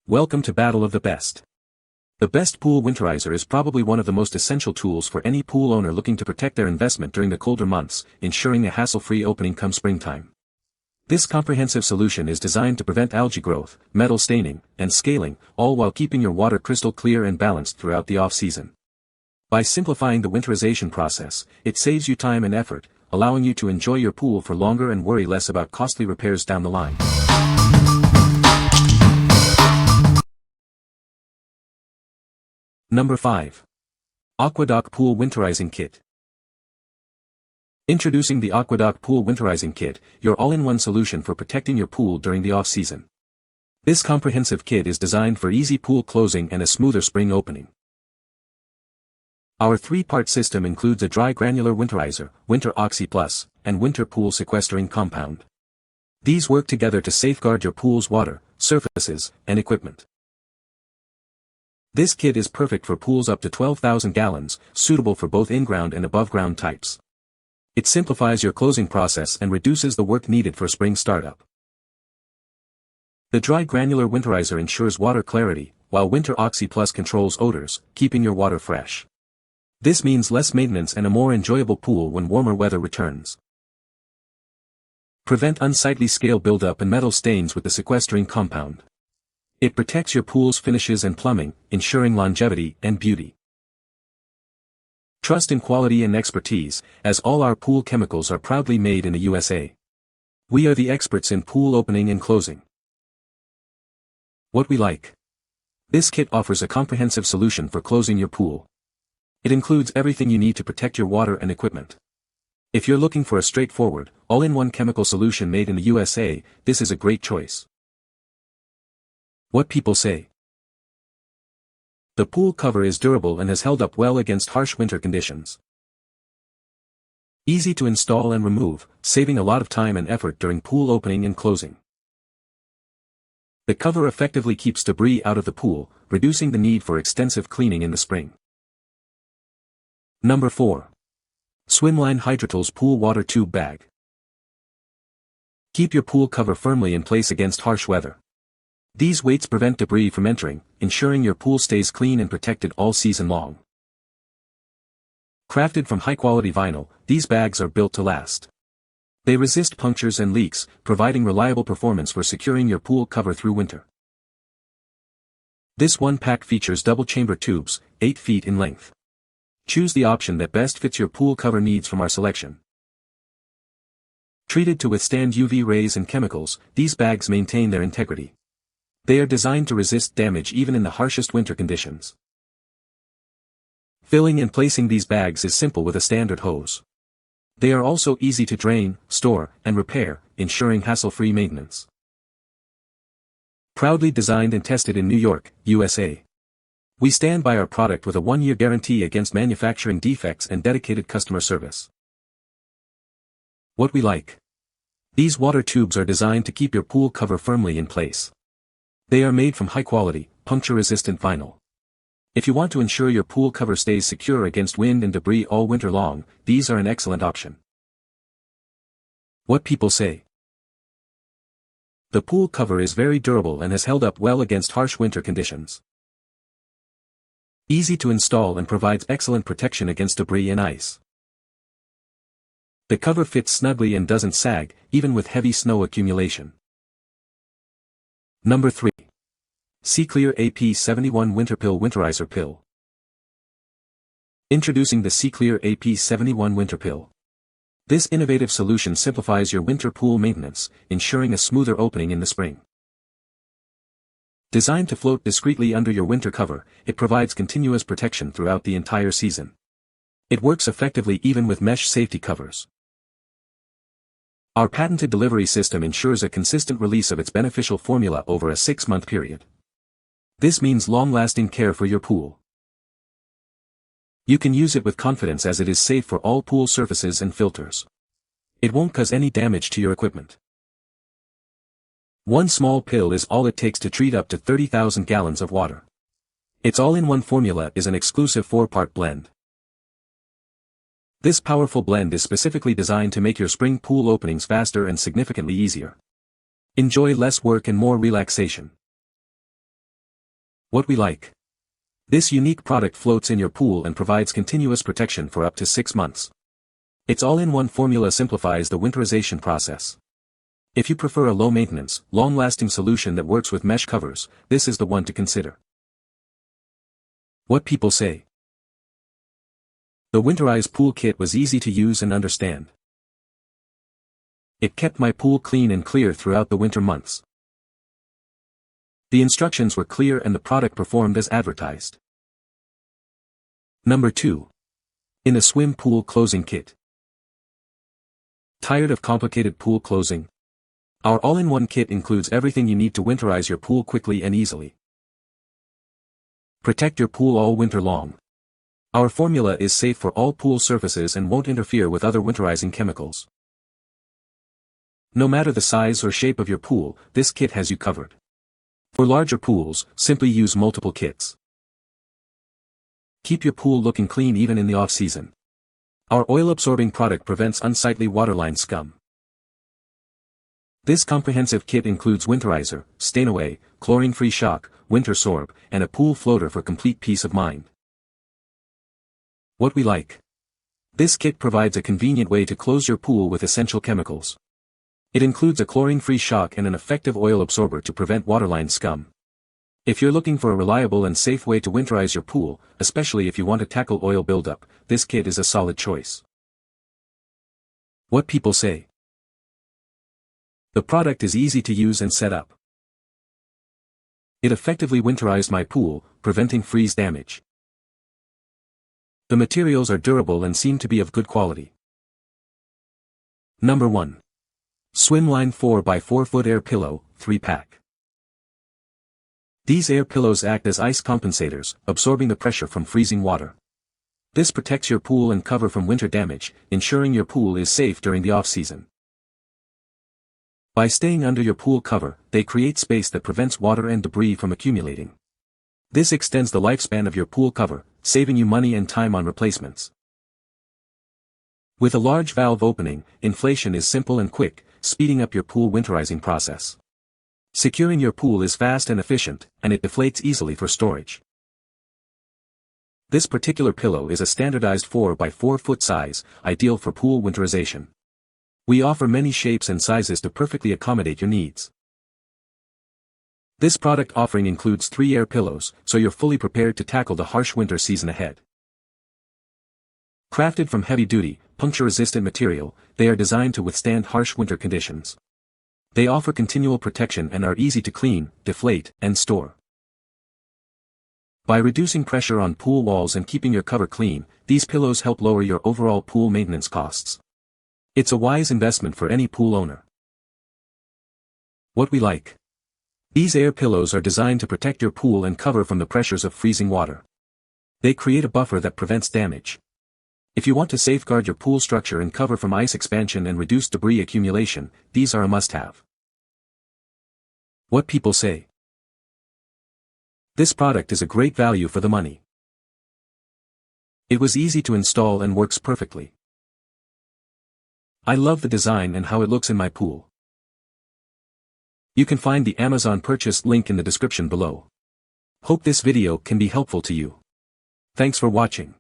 Welcome to Battle of the Best. The best pool winterizer is probably one of the most essential tools for any pool owner looking to protect their investment during the colder months, ensuring a hassle-free opening come springtime. This comprehensive solution is designed to prevent algae growth, metal staining, and scaling, all while keeping your water crystal clear and balanced throughout the off-season. By simplifying the winterization process, it saves you time and effort, allowing you to enjoy your pool for longer and worry less about costly repairs down the line. Number 5. AquaDoc Pool Winterizing Kit. Introducing the AquaDoc Pool Winterizing Kit, your all-in-one solution for protecting your pool during the off-season. This comprehensive kit is designed for easy pool closing and a smoother spring opening. Our three-part system includes a dry granular winterizer, Winter Oxy Plus, and Winter Pool Sequestering Compound. These work together to safeguard your pool's water, surfaces, and equipment. This kit is perfect for pools up to 12,000 gallons, suitable for both in-ground and above-ground types. It simplifies your closing process and reduces the work needed for spring startup. The dry granular winterizer ensures water clarity, while Winter Oxy Plus controls odors, keeping your water fresh. This means less maintenance and a more enjoyable pool when warmer weather returns. Prevent unsightly scale buildup and metal stains with the sequestering compound. It protects your pool's finishes and plumbing, ensuring longevity and beauty. Trust in quality and expertise, as all our pool chemicals are proudly made in the USA. We are the experts in pool opening and closing. What we like. This kit offers a comprehensive solution for closing your pool. It includes everything you need to protect your water and equipment. If you're looking for a straightforward, all-in-one chemical solution made in the USA, this is a great choice. What people say. The pool cover is durable and has held up well against harsh winter conditions. Easy to install and remove, saving a lot of time and effort during pool opening and closing. The cover effectively keeps debris out of the pool, reducing the need for extensive cleaning in the spring. Number 4. Swimline HYDROTOOLS Pool Water Tube Bag. Keep your pool cover firmly in place against harsh weather. These weights prevent debris from entering, ensuring your pool stays clean and protected all season long. Crafted from high-quality vinyl, these bags are built to last. They resist punctures and leaks, providing reliable performance for securing your pool cover through winter. This one pack features double-chamber tubes, 8 feet in length. Choose the option that best fits your pool cover needs from our selection. Treated to withstand UV rays and chemicals, these bags maintain their integrity. They are designed to resist damage even in the harshest winter conditions. Filling and placing these bags is simple with a standard hose. They are also easy to drain, store, and repair, ensuring hassle-free maintenance. Proudly designed and tested in New York, USA. We stand by our product with a 1-year guarantee against manufacturing defects and dedicated customer service. What we like. These water tubes are designed to keep your pool cover firmly in place. They are made from high-quality, puncture-resistant vinyl. If you want to ensure your pool cover stays secure against wind and debris all winter long, these are an excellent option. What people say. The pool cover is very durable and has held up well against harsh winter conditions. Easy to install and provides excellent protection against debris and ice. The cover fits snugly and doesn't sag, even with heavy snow accumulation. Number 3. SeaKlear AP71 WinterPill Winterizer Pill. Introducing the SeaKlear AP71 WinterPill. This innovative solution simplifies your winter pool maintenance, ensuring a smoother opening in the spring. Designed to float discreetly under your winter cover, it provides continuous protection throughout the entire season. It works effectively even with mesh safety covers. Our patented delivery system ensures a consistent release of its beneficial formula over a 6-month period. This means long-lasting care for your pool. You can use it with confidence as it is safe for all pool surfaces and filters. It won't cause any damage to your equipment. One small pill is all it takes to treat up to 30,000 gallons of water. Its all-in-one formula is an exclusive 4-part blend. This powerful blend is specifically designed to make your spring pool openings faster and significantly easier. Enjoy less work and more relaxation. What we like. This unique product floats in your pool and provides continuous protection for up to 6 months. Its all-in-one formula simplifies the winterization process. If you prefer a low-maintenance, long-lasting solution that works with mesh covers, this is the one to consider. What people say. The Winterize pool kit was easy to use and understand. It kept my pool clean and clear throughout the winter months. The instructions were clear and the product performed as advertised. Number 2. In the swim pool closing kit. Tired of complicated pool closing? Our all-in-one kit includes everything you need to winterize your pool quickly and easily. Protect your pool all winter long. Our formula is safe for all pool surfaces and won't interfere with other winterizing chemicals. No matter the size or shape of your pool, this kit has you covered. For larger pools, simply use multiple kits. Keep your pool looking clean even in the off-season. Our oil-absorbing product prevents unsightly waterline scum. This comprehensive kit includes Winterizer, Stain-Away, Chlorine-Free Shock, Wintersorb, and a pool floater for complete peace of mind. What we like. This kit provides a convenient way to close your pool with essential chemicals. It includes a chlorine-free shock and an effective oil absorber to prevent waterline scum. If you're looking for a reliable and safe way to winterize your pool, especially if you want to tackle oil buildup, this kit is a solid choice. What people say. The product is easy to use and set up. It effectively winterized my pool, preventing freeze damage. The materials are durable and seem to be of good quality. Number 1. Swimline 4x4 foot air pillow, 3-pack. These air pillows act as ice compensators, absorbing the pressure from freezing water. This protects your pool and cover from winter damage, ensuring your pool is safe during the off-season. By staying under your pool cover, they create space that prevents water and debris from accumulating. This extends the lifespan of your pool cover, saving you money and time on replacements. With a large valve opening, inflation is simple and quick, speeding up your pool winterizing process. Securing your pool is fast and efficient, and it deflates easily for storage. This particular pillow is a standardized 4x4 foot size, ideal for pool winterization. We offer many shapes and sizes to perfectly accommodate your needs. This product offering includes 3 air pillows, so you're fully prepared to tackle the harsh winter season ahead. Crafted from heavy-duty, puncture-resistant material, they are designed to withstand harsh winter conditions. They offer continual protection and are easy to clean, deflate, and store. By reducing pressure on pool walls and keeping your cover clean, these pillows help lower your overall pool maintenance costs. It's a wise investment for any pool owner. What we like. These air pillows are designed to protect your pool and cover from the pressures of freezing water. They create a buffer that prevents damage. If you want to safeguard your pool structure and cover from ice expansion and reduce debris accumulation, these are a must-have. What people say. This product is a great value for the money. It was easy to install and works perfectly. I love the design and how it looks in my pool. You can find the Amazon purchase link in the description below. Hope this video can be helpful to you. Thanks for watching.